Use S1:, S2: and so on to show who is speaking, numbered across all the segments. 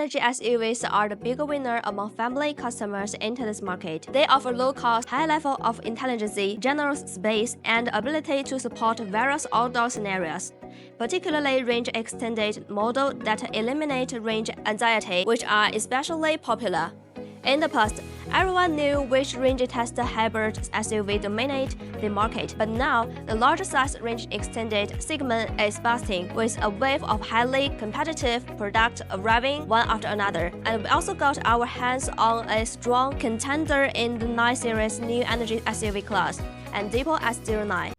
S1: energy SUVs are the big winner among family customers into this market. They offer low cost, high level of intelligence, generous space, and ability to support various outdoor scenarios. Particularly range-extended models that eliminate range anxiety, which are especially popular. In the past, everyone knew which range-test hybrid SUV dominate the market, but now the larger size range-extended segment is bursting with a wave of highly competitive products arriving one after another. And we also got our hands on a strong contender in the 9 Series new energy SUV class, and Deepal S09.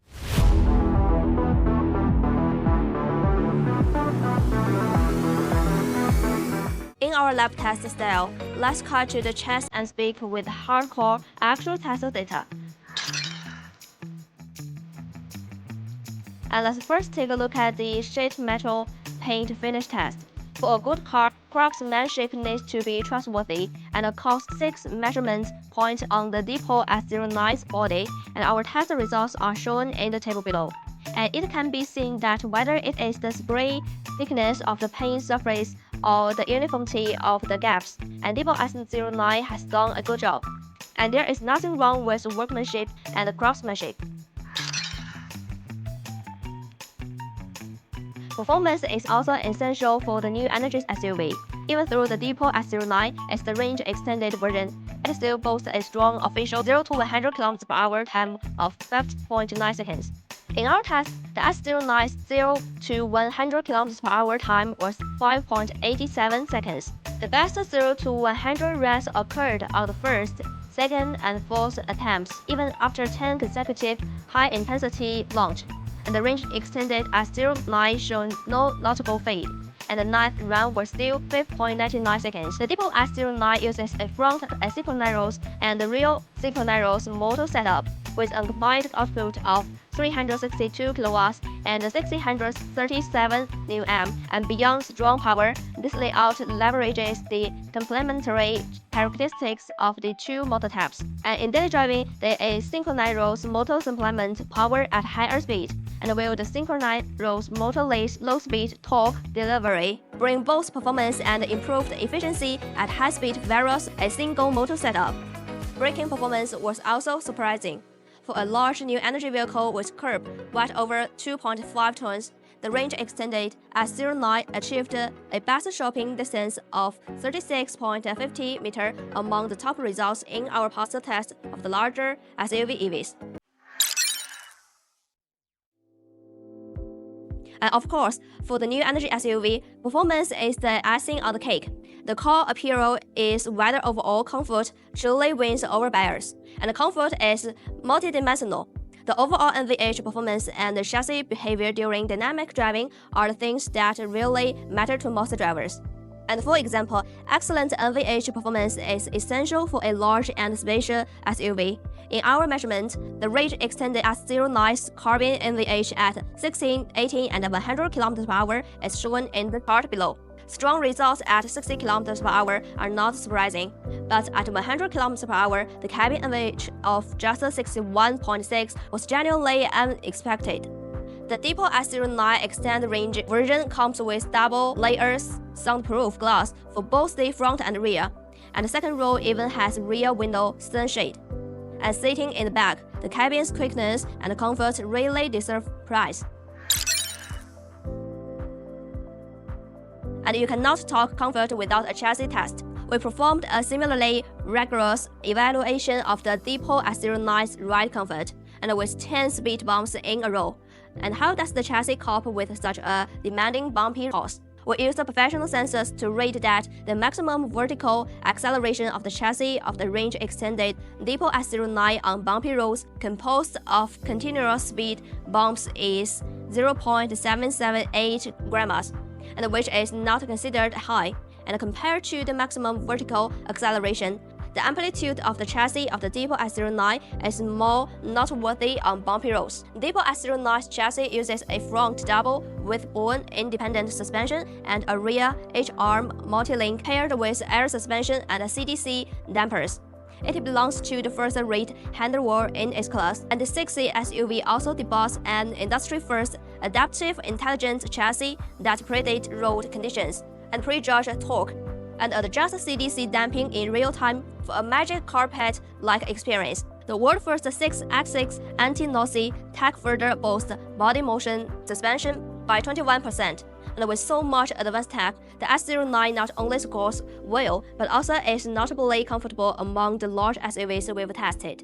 S1: In our lab test style, let's cut to the chase and speak with hardcore actual test data. And let's first take a look at the sheet metal paint finish test. For a good car, craftsmanship needs to be trustworthy, and a cost 6 measurements point on the Deepal S09's body, and our test results are shown in the table below. And it can be seen that whether it is the spray thickness of the paint surface or the uniformity of the gaps, and Deepal S09 has done a good job. And there is nothing wrong with workmanship and craftsmanship. Performance is also essential for the new energy SUV. Even though the Deepal S09 is the range-extended version, it still boasts a strong official 0 to 100 km/h time of 5.9 seconds. In our test, the S09's 0 to 100 km/h time was 5.87 seconds. The best 0 to 100 runs occurred on the first, second, and fourth attempts, even after 10 consecutive high-intensity launch. And the range extended S09 showed no notable fade, and the ninth run was still 5.99 seconds. The Deepal S09 uses a front asynchronous and rear synchronous motor setup, with a combined output of 362 kilowatts and 1637 Nm. And beyond strong power, this layout leverages the complementary characteristics of the two motor types. And in daily driving, the asynchronous motor supplement power at higher speed, and while the synchronous motor leads low-speed torque delivery, bring both performance and improved efficiency at high speed versus a single motor setup. Braking performance was also surprising. For a large new energy vehicle with curb weight over 2.5 tons, the range extended S09 achieved a best shopping distance of 36.50 meters among the top results in our past test of the larger SUV EVs. And of course, for the new energy SUV, performance is the icing on the cake. The core appeal is whether overall comfort truly wins over buyers, and the comfort is multidimensional. The overall NVH performance and the chassis behavior during dynamic driving are the things that really matter to most drivers. And for example, excellent NVH performance is essential for a large and spacious SUV. In our measurement, the range extended S09's carbon NVH at 16, 18, and 100 km/h is shown in the chart below. Strong results at 60 km/h are not surprising, but at 100 km/h, the cabin NVH of just 61.6 was genuinely unexpected. The Deepal S09 Extend Range version comes with double layers soundproof glass for both the front and rear, and the second row even has rear window sunshade. And sitting in the back, the cabin's quickness and comfort really deserve praise. And you cannot talk comfort without a chassis test. We performed a similarly rigorous evaluation of the Deepal S09's ride comfort, and with 10 speed bumps in a row. And how does the chassis cope with such a demanding bumpy course? We used professional sensors to rate that the maximum vertical acceleration of the chassis of the range-extended Deepal S09 on bumpy roads composed of continuous speed bumps is 0.778 grams, and which is not considered high. And compared to the maximum vertical acceleration, the amplitude of the chassis of the Deepal S09 is more noteworthy on bumpy roads. Deepal S09's chassis uses a front double with bone independent suspension and a rear H-arm multi-link paired with air suspension and CDC dampers. It belongs to the first-rate handlebar in its class, and the 6C SUV also boasts an industry-first adaptive intelligent chassis that predicts road conditions and prejudge torque. and adjust CDC damping in real time for a magic carpet-like experience. The world's first 6-axis anti-nausea tech further boosts body motion suspension by 21%. And with so much advanced tech, the S09 not only scores well, but also is notably comfortable among the large SUVs we've tested.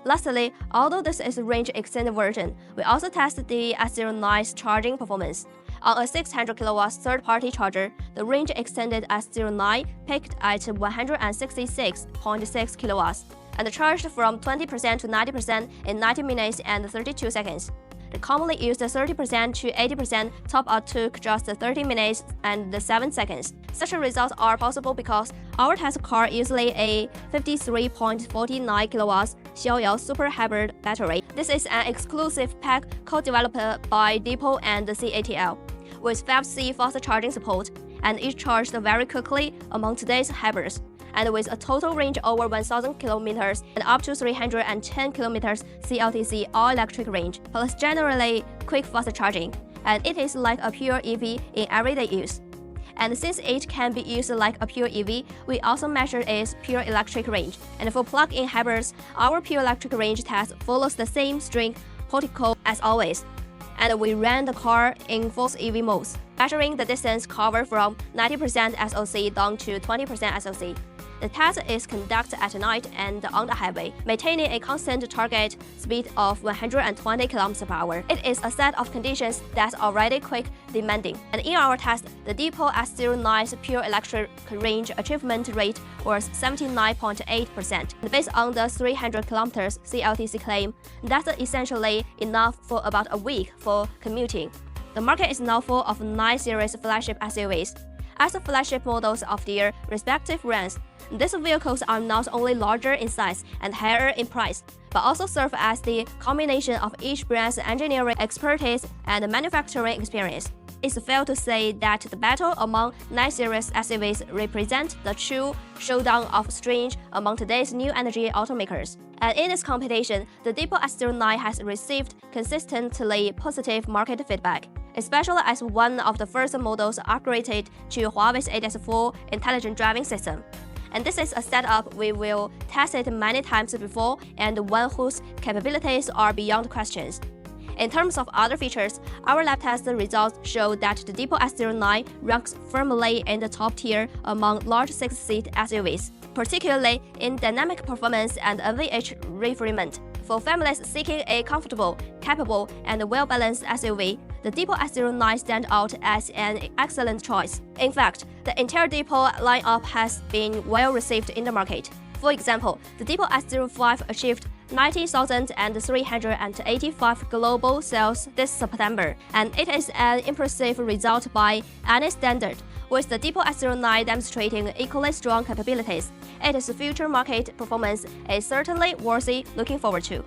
S1: Lastly, although this is a range-extended version, we also tested the S09's charging performance. On a 600 kW third-party charger, the range-extended S09 peaked at 166.6 kW, and charged from 20% to 90% in 90 minutes and 32 seconds. The commonly used 30% to 80% top-up took just 30 minutes and 7 seconds. Such results are possible because our test car uses a 53.49 kW Xiaoyao Super Hybrid battery. This is an exclusive pack co-developed by Deepal and CATL, with 5C fast charging support, and it charged very quickly among today's hybrids, and with a total range over 1,000 km and up to 310 km CLTC all-electric range, plus generally quick fast charging, and it is like a pure EV in everyday use. And since it can be used like a pure EV, we also measured its pure electric range. And for plug-in hybrids, our pure electric range test follows the same strict protocol as always. And we ran the car in force EV modes, measuring the distance covered from 90% SOC down to 20% SOC. The test is conducted at night and on the highway, maintaining a constant target speed of 120 km/h. It is a set of conditions that's already quite demanding. And in our test, the Deepal S09's pure electric range achievement rate was 79.8%. Based on the 300 km CLTC claim, that's essentially enough for about a week for commuting. The market is now full of 9 series flagship SUVs. As the flagship models of their respective brands, these vehicles are not only larger in size and higher in price, but also serve as the combination of each brand's engineering expertise and manufacturing experience. It's fair to say that the battle among 9 series SUVs represents the true showdown of strength among today's new energy automakers. And in this competition, the Deepal S09 has received consistently positive market feedback, especially as one of the first models upgraded to Huawei's ADAS4 intelligent driving system. And this is a setup we will test it many times before and one whose capabilities are beyond questions. In terms of other features, our lab test results show that the Deepal S09 ranks firmly in the top tier among large 6-seat SUVs, particularly in dynamic performance and NVH refinement. For families seeking a comfortable, capable, and well-balanced SUV, the Deepal S09 stands out as an excellent choice. In fact, the entire Deepal lineup has been well received in the market. For example, the Deepal S05 achieved 90,385 global sales this September, and it is an impressive result by any standard, with the Deepal S09 demonstrating equally strong capabilities. Its future market performance is certainly worthy looking forward to.